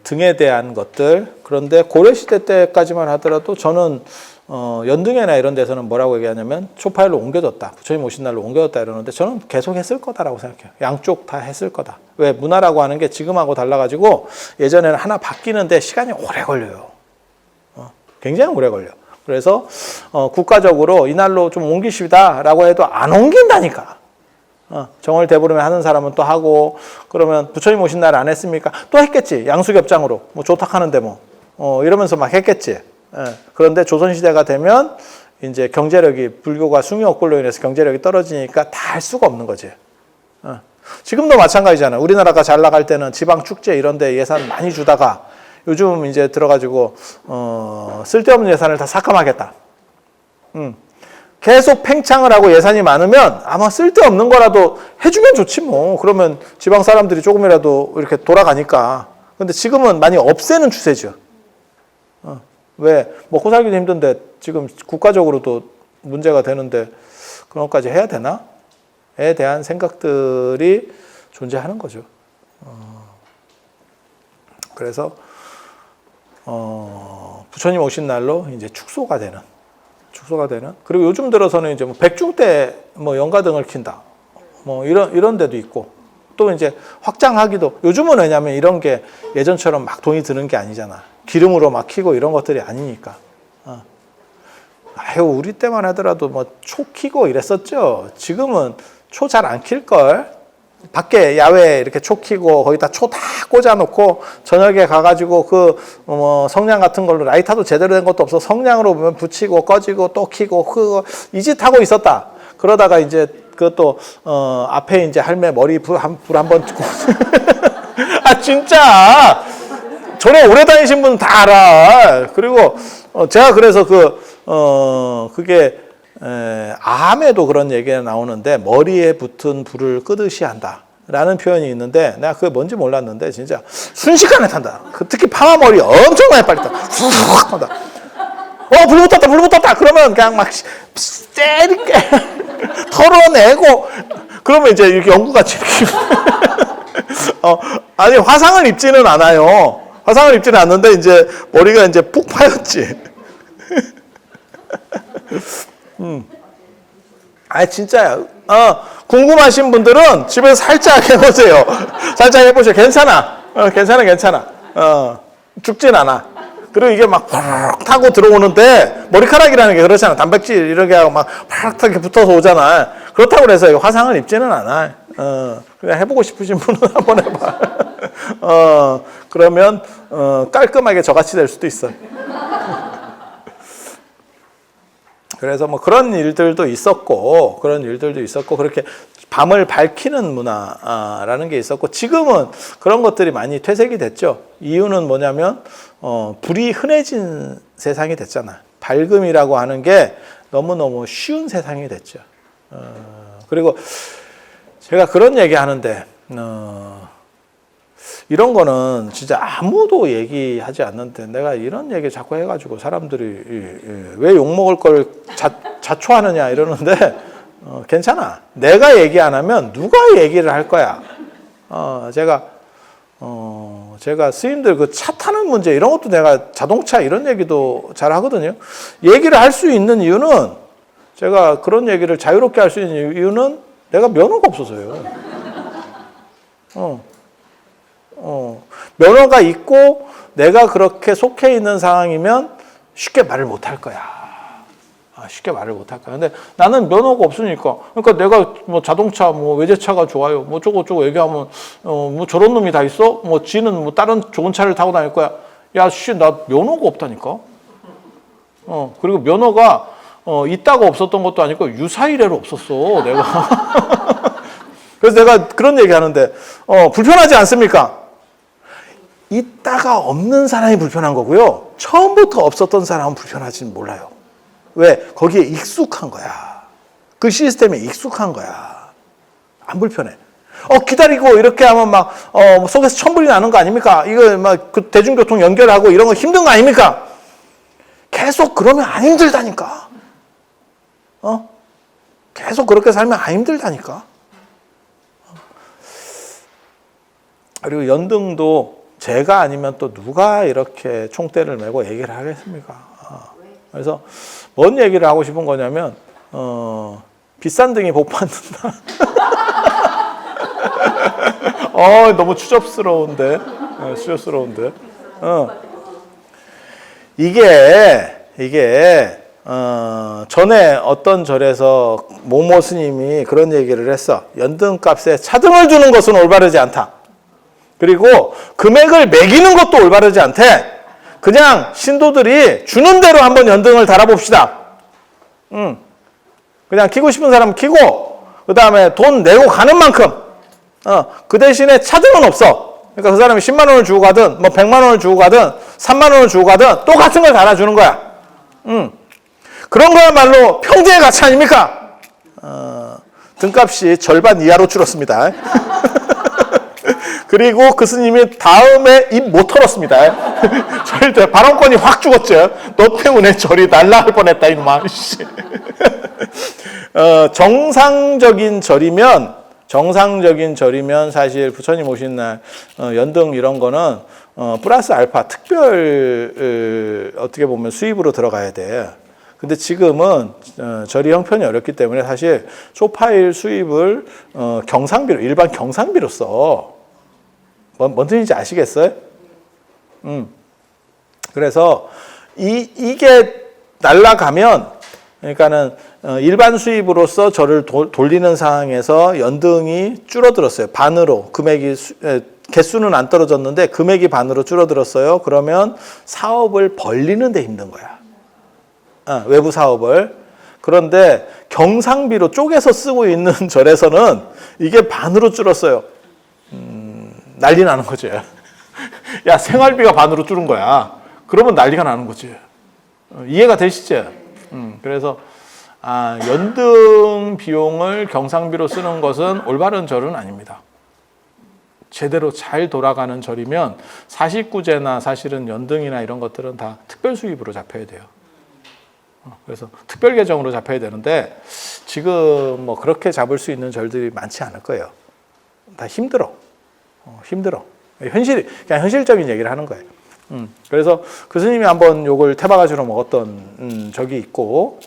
등에 대한 것들, 그런데 고려시대 때까지만 하더라도 저는 연등회나 이런 데서는 뭐라고 얘기하냐면 초파일로 옮겨졌다, 부처님 오신 날로 옮겨졌다 이러는데 저는 계속 했을 거다라고 생각해요. 양쪽 다 했을 거다. 왜? 문화라고 하는 게 지금하고 달라가지고 예전에는 하나 바뀌는데 시간이 오래 걸려요. 굉장히 오래 걸려. 그래서 국가적으로 이날로 좀 옮기시다라고 해도 안 옮긴다니까. 정월 대보름에 하는 사람은 또 하고, 그러면 부처님 오신 날 안 했습니까? 또 했겠지. 양수겹장으로 뭐 조탁하는데 이러면서 막 했겠지. 그런데 조선시대가 되면 이제 경제력이, 불교가 숭유 억굴로 인해서 경제력이 떨어지니까 다 할 수가 없는 거지. 지금도 마찬가지잖아. 우리나라가 잘 나갈 때는 지방 축제 이런 데 예산 많이 주다가 요즘 이제 들어가지고 쓸데없는 예산을 다 삭감하겠다. 계속 팽창을 하고 예산이 많으면 아마 쓸데없는 거라도 해주면 좋지 뭐. 그러면 지방 사람들이 조금이라도 이렇게 돌아가니까. 근데 지금은 많이 없애는 추세죠. 왜? 먹고 살기도 힘든데 지금 국가적으로도 문제가 되는데 그런 것까지 해야 되나? 에 대한 생각들이 존재하는 거죠. 그래서 부처님 오신 날로 이제 축소가 되는. 그리고 요즘 들어서는 이제 백중 때 연가등을 킨다. 이런 데도 있고. 또 이제 확장하기도. 요즘은 왜냐면 이런 게 예전처럼 막 돈이 드는 게 아니잖아. 기름으로 막 키고 이런 것들이 아니니까. 우리 때만 하더라도 초 키고 이랬었죠. 지금은 초 잘 안 킬걸. 밖에 야외에 이렇게 초 키고 거기다 초 다 꽂아놓고 저녁에 가가지고 성냥 같은 걸로, 라이터도 제대로 된 것도 없어 성냥으로 보면 붙이고 꺼지고 또 키고 이 짓 하고 있었다. 그러다가 이제 그것도 앞에 이제 할매 머리 불 한번 찍고 진짜 전에 오래 다니신 분은 다 알아. 그리고 제가 그래서 그게 암에도 그런 얘기가 나오는데 머리에 붙은 불을 끄듯이 한다 라는 표현이 있는데, 내가 그게 뭔지 몰랐는데 진짜 순식간에 탄다. 특히 파마 머리 엄청나게 빨리 타. 훅 탄다. 불 붙었다 그러면 그냥 막 세리게 털어내고, 그러면 이제 이렇게 연구같이 이렇게 아니 화상을 입지는 않아요. 화상을 입지는 않는데 이제 머리가 이제 푹 파였지. 진짜야. 궁금하신 분들은 집에서 살짝 해보세요. 괜찮아. 괜찮아. 죽진 않아. 그리고 이게 막 팍 타고 들어오는데, 머리카락이라는 게 그렇잖아. 단백질 이렇게 하고 막 팍 이렇게 붙어서 오잖아. 그렇다고 해서 화상을 입지는 않아. 그냥 해보고 싶으신 분은 한번 해봐. 그러면 깔끔하게 저같이 될 수도 있어. 그래서 그런 일들도 있었고, 그렇게 밤을 밝히는 문화라는 게 있었고, 지금은 그런 것들이 많이 퇴색이 됐죠. 이유는 뭐냐면, 불이 흔해진 세상이 됐잖아. 밝음이라고 하는 게 너무너무 쉬운 세상이 됐죠. 그리고 제가 그런 얘기 하는데, 이런 거는 진짜 아무도 얘기하지 않는데 내가 이런 얘기 자꾸 해가지고 사람들이 왜 욕먹을 걸 자초하느냐 이러는데, 괜찮아. 내가 얘기 안 하면 누가 얘기를 할 거야. 제가 스님들 그 차 타는 문제 이런 것도 내가 자동차 이런 얘기도 잘 하거든요. 얘기를 할 수 있는 이유는, 제가 그런 얘기를 자유롭게 할 수 있는 이유는 내가 면허가 없어서요. 면허가 있고 내가 그렇게 속해 있는 상황이면 쉽게 말을 못 할 거야. 쉽게 말을 못 할 거야. 근데 나는 면허가 없으니까, 그러니까 내가 자동차 외제차가 좋아요. 저거 얘기하면 저런 놈이 다 있어? 지는 다른 좋은 차를 타고 다닐 거야. 야, 나 면허가 없다니까. 그리고 면허가 있다가 없었던 것도 아니고 유사이래로 없었어, 내가. 그래서 내가 그런 얘기 하는데, 불편하지 않습니까? 있다가 없는 사람이 불편한 거고요. 처음부터 없었던 사람은 불편하지는 몰라요. 왜? 거기에 익숙한 거야. 그 시스템에 익숙한 거야. 안 불편해. 기다리고 이렇게 하면 막, 속에서 천불이 나는 거 아닙니까? 이거 막 그 대중교통 연결하고 이런 거 힘든 거 아닙니까? 계속 그러면 안 힘들다니까. 계속 그렇게 살면 안 힘들다니까. 그리고 연등도 제가 아니면 또 누가 이렇게 총대를 메고 얘기를 하겠습니까? 그래서 뭔 얘기를 하고 싶은 거냐면, 비싼 등이 복 받는다. 너무 추접스러운데. 추접스러운데. 이게, 전에 어떤 절에서 모모 스님이 그런 얘기를 했어. 연등값에 차등을 주는 것은 올바르지 않다. 그리고 금액을 매기는 것도 올바르지 않대. 그냥 신도들이 주는 대로 한번 연등을 달아봅시다. 그냥 키고 싶은 사람은 키고, 그 다음에 돈 내고 가는 만큼, 그 대신에 차등은 없어. 그러니까 그 사람이 10만 원을 주고 가든, 뭐 100만 원을 주고 가든, 3만 원을 주고 가든, 똑같은 걸 달아주는 거야. 그런 거야말로 평등의 가치 아닙니까? 등값이 절반 이하로 줄었습니다. 그리고 그 스님이 다음에 입 못 털었습니다. 절대 발언권이 확 죽었죠. 너 때문에 절이 날라갈 뻔했다 이놈아. 정상적인 절이면 사실 부처님 오신 날 연등 이런 거는 플러스 알파 특별 어떻게 보면 수입으로 들어가야 돼. 근데 지금은 절이 형편이 어렵기 때문에 사실 소파일 수입을 경상비로 일반 경상비로 써. 뭔 뜻인지 아시겠어요? 그래서 이게 날라가면 그러니까는 일반 수입으로서 저를 돌리는 상황에서 연등이 줄어들었어요. 반으로 금액이 개수는 안 떨어졌는데 금액이 반으로 줄어들었어요. 그러면 사업을 벌리는 데 힘든 거야. 외부 사업을. 그런데 경상비로 쪼개서 쓰고 있는 절에서는 이게 반으로 줄었어요. 난리 나는 거지. 야, 생활비가 반으로 줄은 거야. 그러면 난리가 나는 거지. 이해가 되시죠? 그래서 연등 비용을 경상비로 쓰는 것은 올바른 절은 아닙니다. 제대로 잘 돌아가는 절이면 사식구제나 사실은 연등이나 이런 것들은 다 특별 수입으로 잡혀야 돼요. 그래서 특별 계정으로 잡혀야 되는데 지금 뭐 그렇게 잡을 수 있는 절들이 많지 않을 거예요. 다 힘들어. 힘들어. 그냥 현실적인 얘기를 하는 거예요. 그래서 그 스님이 한번 요걸 태바가지로 먹었던 적이 있고,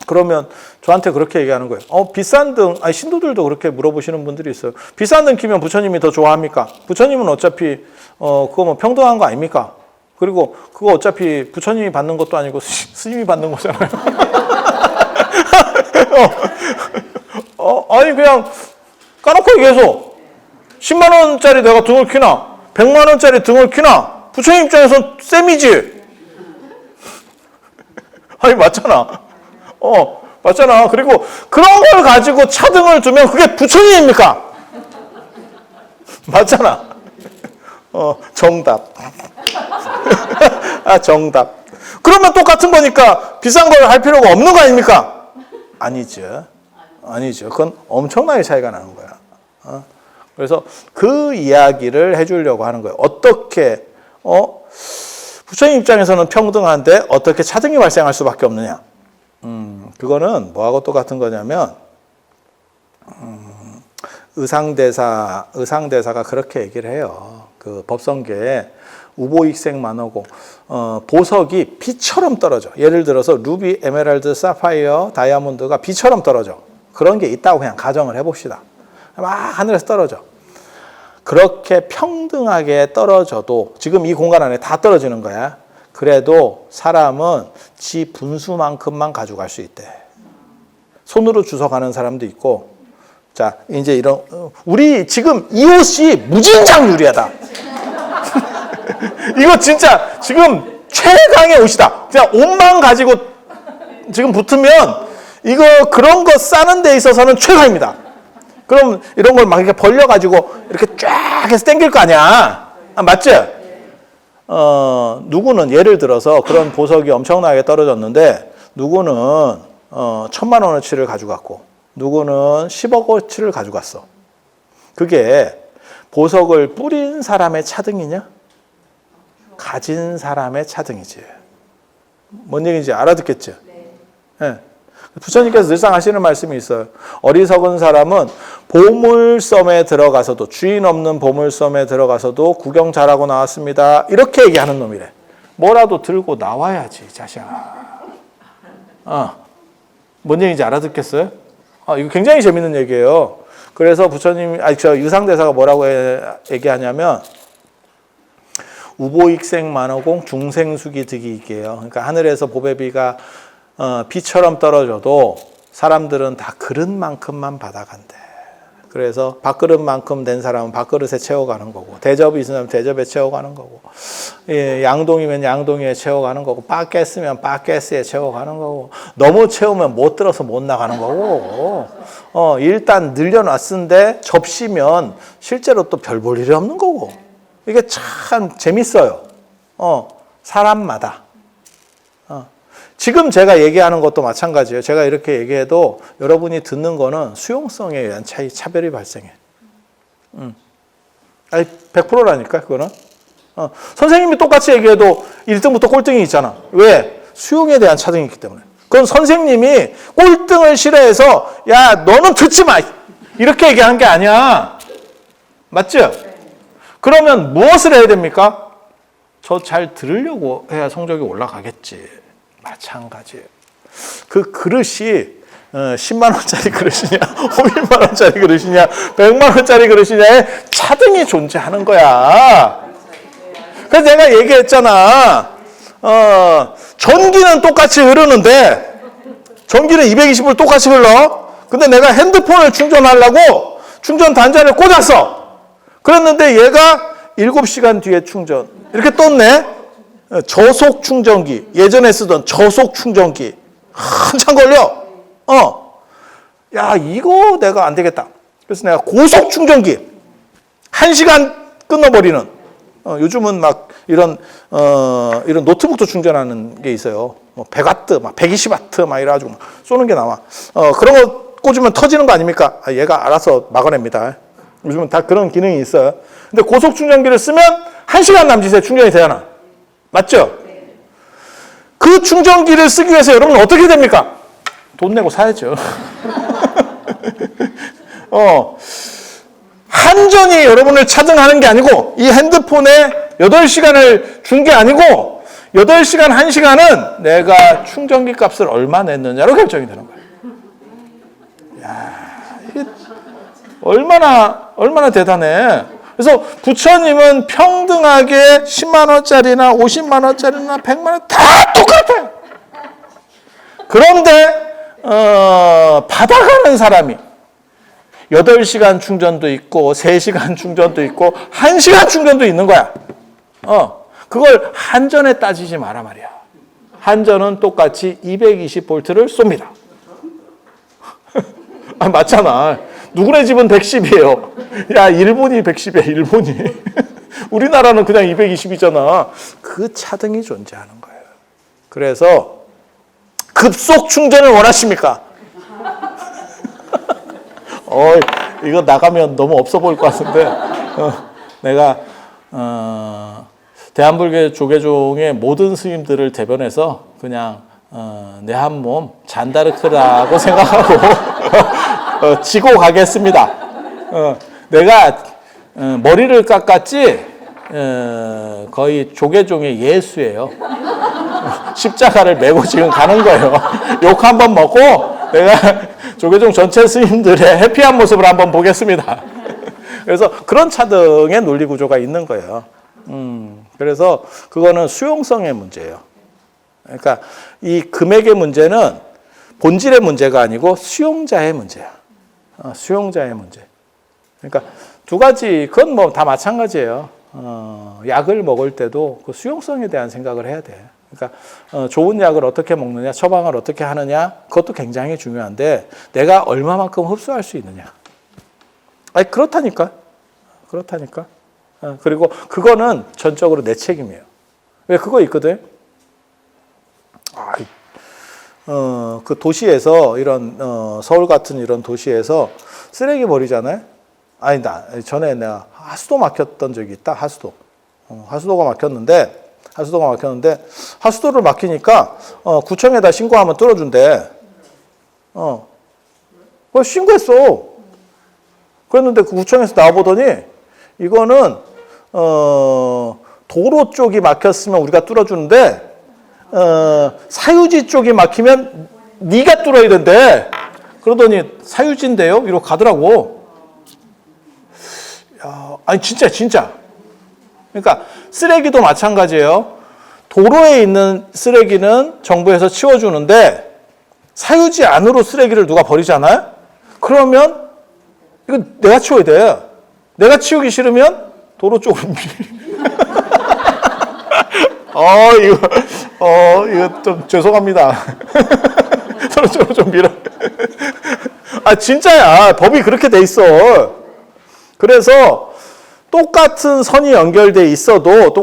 그러면 저한테 그렇게 얘기하는 거예요. 비싼 등, 신도들도 그렇게 물어보시는 분들이 있어요. 비싼 등 키면 부처님이 더 좋아합니까? 부처님은 어차피, 그거 뭐 평등한 거 아닙니까? 그리고 그거 어차피 부처님이 받는 것도 아니고 스님이 받는 거잖아요. 아니, 그냥 까놓고 얘기해서 10만 원짜리 내가 등을 키나 100만 원짜리 등을 키나 부처님 입장에선 쌤이지. 아니 맞잖아. 맞잖아. 그리고 그런 걸 가지고 차등을 두면 그게 부처님입니까? 맞잖아. 정답. 정답. 그러면 똑같은 거니까 비싼 걸 할 필요가 없는 거 아닙니까? 아니죠. 그건 엄청나게 차이가 나는 거야. 그래서 그 이야기를 해주려고 하는 거예요. 어떻게 부처님 입장에서는 평등한데 어떻게 차등이 발생할 수밖에 없느냐. 그거는 뭐하고 똑같은 거냐면 의상대사가 그렇게 얘기를 해요. 그 법성계에 우보익색 만호고 보석이 비처럼 떨어져. 예를 들어서 루비, 에메랄드, 사파이어, 다이아몬드가 비처럼 떨어져. 그런 게 있다고 그냥 가정을 해봅시다. 막 하늘에서 떨어져. 그렇게 평등하게 떨어져도 지금 이 공간 안에 다 떨어지는 거야. 그래도 사람은 지 분수만큼만 가져갈 수 있대. 손으로 주워가는 사람도 있고. 자, 이제 이런 우리 지금 이 옷이 무진장 유리하다. 이거 진짜 지금 최강의 옷이다. 그냥 옷만 가지고 지금 붙으면 이거 그런 거 싸는 데 있어서는 최강입니다. 그럼 이런 걸 막 이렇게 벌려가지고 이렇게 쫙 해서 당길 거 아니야. 맞지? 누구는 예를 들어서 그런 보석이 엄청나게 떨어졌는데 누구는 1,000만 원어치를 가져갔고 누구는 10억어치를 가져갔어. 그게 보석을 뿌린 사람의 차등이냐? 가진 사람의 차등이지. 뭔 얘기인지 알아듣겠죠? 네. 부처님께서 늘상 하시는 말씀이 있어요. 어리석은 사람은 보물섬에 들어가서도, 주인 없는 보물섬에 들어가서도 구경 잘하고 나왔습니다. 이렇게 얘기하는 놈이래. 뭐라도 들고 나와야지, 자식아. 뭔 얘기인지 알아듣겠어요? 이거 굉장히 재밌는 얘기예요. 그래서 부처님, 유상대사가 뭐라고 얘기하냐면, 우보익생 만호공 중생수기 득이익이에요. 그러니까 하늘에서 보배비가 비처럼 떨어져도 사람들은 다 그릇만큼만 받아간대. 그래서 밥그릇만큼 된 사람은 밥그릇에 채워가는 거고, 대접이 있으면 대접에 채워가는 거고, 양동이면 양동이에 채워가는 거고, 빠가스면 빠가스에 채워가는 거고, 너무 채우면 못 들어서 못 나가는 거고, 일단 늘려놨는데 접시면 실제로 또 별 볼 일이 없는 거고, 이게 참 재밌어요. 사람마다. 지금 제가 얘기하는 것도 마찬가지예요. 제가 이렇게 얘기해도 여러분이 듣는 거는 수용성에 의한 차별이 발생해. 100%라니까, 그거는. 선생님이 똑같이 얘기해도 1등부터 꼴등이 있잖아. 왜? 수용에 대한 차등이 있기 때문에. 그건 선생님이 꼴등을 싫어해서, 야, 너는 듣지 마! 이렇게 얘기하는 게 아니야. 맞죠? 그러면 무엇을 해야 됩니까? 저 잘 들으려고 해야 성적이 올라가겠지. 마찬가지예요. 그 그릇이 10만 원짜리 그릇이냐, 50만 원짜리 그릇이냐, 100만 원짜리 그릇이냐에 차등이 존재하는 거야. 그래서 내가 얘기했잖아. 전기는 똑같이 흐르는데, 전기는 220을 똑같이 흘러. 근데 내가 핸드폰을 충전하려고 충전 단자를 꽂았어. 그랬는데 얘가 7시간 뒤에 충전. 이렇게 떴네. 저속 충전기, 예전에 쓰던 저속 충전기 한참 걸려. 야, 이거 내가 안 되겠다. 그래서 내가 고속 충전기 1시간 끊어버리는. 요즘은 막 이런 노트북도 충전하는 게 있어요. 100와트, 막 120와트 막 이래가지고 쏘는 게 나와. 그런 거 꽂으면 터지는 거 아닙니까? 얘가 알아서 막아냅니다. 요즘은 다 그런 기능이 있어요. 근데 고속 충전기를 쓰면 1시간 남짓에 충전이 되잖아. 맞죠? 그 충전기를 쓰기 위해서 여러분은 어떻게 됩니까? 돈 내고 사야죠. 한전이 여러분을 차등하는 게 아니고, 이 핸드폰에 8시간을 준 게 아니고, 8시간, 1시간은 내가 충전기 값을 얼마 냈느냐로 결정이 되는 거예요. 야, 이게 얼마나 대단해. 그래서 부처님은 평등하게 10만 원짜리나 50만 원짜리나 100만 원 다 똑같아요. 그런데 받아가는 사람이 8시간 충전도 있고 3시간 충전도 있고 1시간 충전도 있는 거야. 그걸 한전에 따지지 마라 말이야. 한전은 똑같이 220볼트를 쏩니다. 맞잖아. 누구네 집은 110이에요. 야, 일본이 110이야, 일본이. 우리나라는 그냥 220이잖아. 그 차등이 존재하는 거예요. 그래서 급속 충전을 원하십니까? 이거 나가면 너무 없어 보일 것 같은데, 내가 대한불교 조계종의 모든 스님들을 대변해서 그냥 내 한 몸 잔다르크라고 생각하고 지고 가겠습니다. 내가 머리를 깎았지 거의 조계종의 예수예요. 십자가를 메고 지금 가는 거예요. 욕 한번 먹고 내가 조계종 전체 스님들의 해피한 모습을 한번 보겠습니다. 그래서 그런 차등의 논리 구조가 있는 거예요. 그래서 그거는 수용성의 문제예요. 그러니까 이 금액의 문제는 본질의 문제가 아니고 수용자의 문제야. 수용자의 문제. 그러니까 두 가지, 그건 뭐 다 마찬가지예요. 약을 먹을 때도 그 수용성에 대한 생각을 해야 돼. 그러니까 좋은 약을 어떻게 먹느냐, 처방을 어떻게 하느냐, 그것도 굉장히 중요한데 내가 얼마만큼 흡수할 수 있느냐. 아니, 그렇다니까. 그렇다니까. 그리고 그거는 전적으로 내 책임이에요. 왜 그거 있거든? 그 도시에서 이런 서울 같은 이런 도시에서 쓰레기 버리잖아요. 아니다. 전에 내가 하수도 막혔던 적이 있다. 하수도가 막혔는데 하수도를 막히니까 구청에다 신고하면 뚫어준대. 그걸 신고했어. 그랬는데 그 구청에서 나와보더니 이거는 도로 쪽이 막혔으면 우리가 뚫어주는데 사유지 쪽이 막히면 네가 뚫어야 된대. 그러더니 사유지인데요? 이러고 가더라고. 야, 아니 진짜. 그러니까 쓰레기도 마찬가지예요. 도로에 있는 쓰레기는 정부에서 치워주는데 사유지 안으로 쓰레기를 누가 버리잖아요? 그러면 이거 내가 치워야 돼. 내가 치우기 싫으면 도로 쪽으로 이거 좀 죄송합니다. 도로 쪽으로 좀 밀어. 진짜야. 법이 그렇게 돼 있어. 그래서 똑같은 선이 연결돼 있어도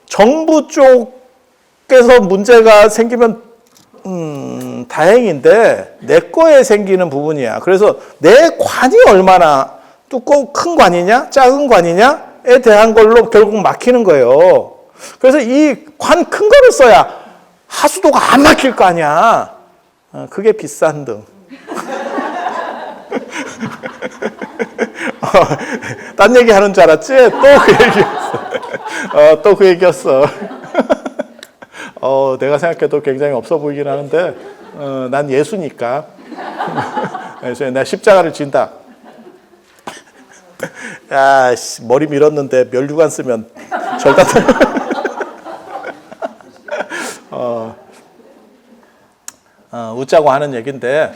정부 쪽에서 문제가 생기면 다행인데 내 거에 생기는 부분이야. 그래서 내 관이 얼마나 두껍고 큰 관이냐 작은 관이냐에 대한 걸로 결국 막히는 거예요. 그래서 이 관 큰 거를 써야 하수도가 안 막힐 거 아니야. 그게 비싼 등. 딴 얘기 하는 줄 알았지? 또 그 얘기였어. 내가 생각해도 굉장히 없어 보이긴 하는데, 난 예수니까. 그래서 내가 십자가를 진다. 야, 머리 밀었는데 면류관 쓰면 절 같은. 웃자고 하는 얘기인데,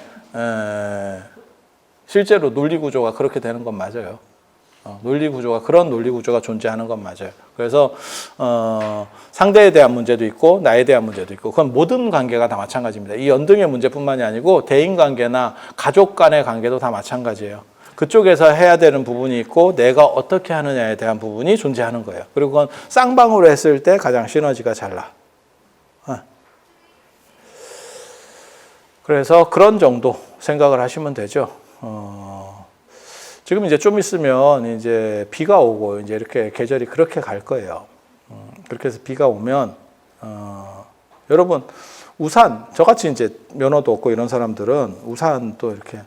실제로 논리 구조가 그렇게 되는 건 맞아요. 그런 논리 구조가 존재하는 건 맞아요. 그래서 상대에 대한 문제도 있고 나에 대한 문제도 있고 그건 모든 관계가 다 마찬가지입니다. 이 연등의 문제뿐만이 아니고 대인 관계나 가족 간의 관계도 다 마찬가지예요. 그쪽에서 해야 되는 부분이 있고 내가 어떻게 하느냐에 대한 부분이 존재하는 거예요. 그리고 그건 쌍방으로 했을 때 가장 시너지가 잘 나. 그래서 그런 정도 생각을 하시면 되죠. 지금 이제 좀 있으면 이제 비가 오고 이제 이렇게 계절이 그렇게 갈 거예요. 그렇게 해서 비가 오면 여러분 우산 저같이 이제 면허도 없고 이런 사람들은 우산도 이렇게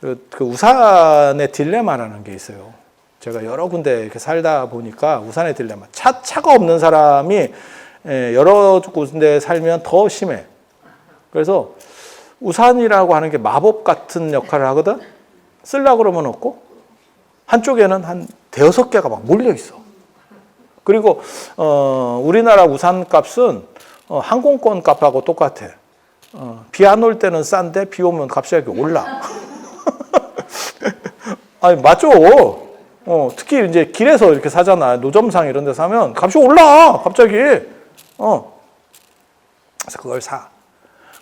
그 우산의 딜레마라는 게 있어요. 제가 여러 군데 이렇게 살다 보니까 우산의 딜레마. 차가 없는 사람이 여러 군데 살면 더 심해. 그래서 우산이라고 하는 게 마법 같은 역할을 하거든. 쓰려고 그러면 없고 한쪽에는 한 대여섯 개가 막 몰려 있어. 그리고 우리나라 우산 값은 항공권 값하고 똑같아. 비 안 올 때는 싼데 비 오면 갑자기 올라. 아니 맞죠. 특히 이제 길에서 이렇게 사잖아. 노점상 이런 데 사면 값이 올라 갑자기. 그래서 그걸 사.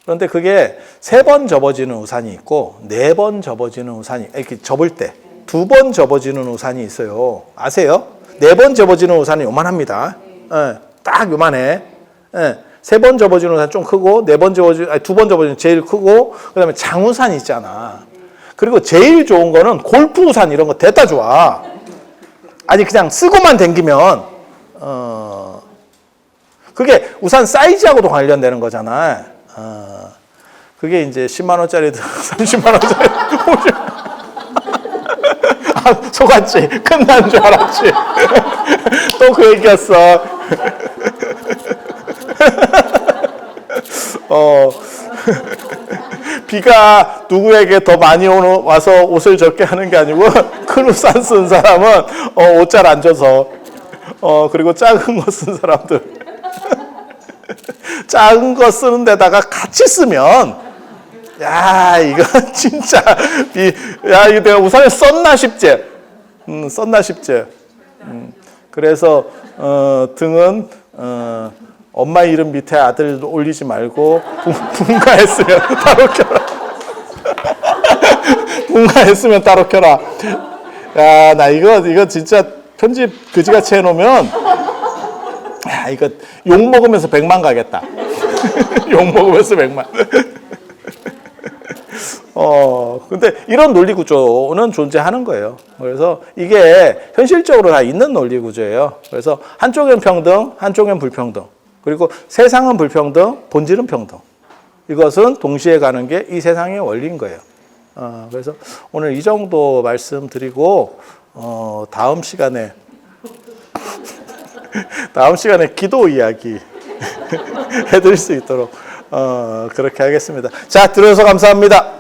그런데 그게 3번 접어지는 우산이 있고 4번 접어지는 우산이 이렇게 접을 때 2번 접어지는 우산이 있어요. 아세요? 4번 접어지는 우산이 요만합니다. 딱 요만해. 3번 접어지는 우산 좀 크고 2번 접어지는 제일 크고 그다음에 장우산 있잖아. 그리고 제일 좋은 거는 골프 우산 이런 거 대다 좋아. 아니 그냥 쓰고만 댕기면 그게 우산 사이즈하고도 관련되는 거잖아. 그게 이제 10만 원짜리도 30만 원짜리. 속았지. 끝난 줄 알았지. 또 그 얘기였어. 비가 누구에게 더 많이 와서 옷을 적게 하는 게 아니고 큰 우산 쓴 사람은 옷 잘 안 젖어. 그리고 작은 거 쓴 사람들 작은 거 쓰는 데다가 같이 쓰면 야 이거 진짜 야 이거 내가 우산에 썼나 싶지. 그래서 등은 엄마 이름 밑에 아들 올리지 말고 분가했으면 바로 결혼. 응가했으면 따로 켜라. 야, 나 이거 진짜 편집 그지같이 해놓으면, 야, 이거 욕 먹으면서 100만 가겠다. 욕 먹으면서 100만. 근데 이런 논리 구조는 존재하는 거예요. 그래서 이게 현실적으로 다 있는 논리 구조예요. 그래서 한쪽엔 평등, 한쪽엔 불평등. 그리고 세상은 불평등, 본질은 평등. 이것은 동시에 가는 게 이 세상의 원리인 거예요. 그래서 오늘 이 정도 말씀드리고, 다음 시간에 기도 이야기 해드릴 수 있도록, 그렇게 하겠습니다. 자, 들어주셔서 감사합니다.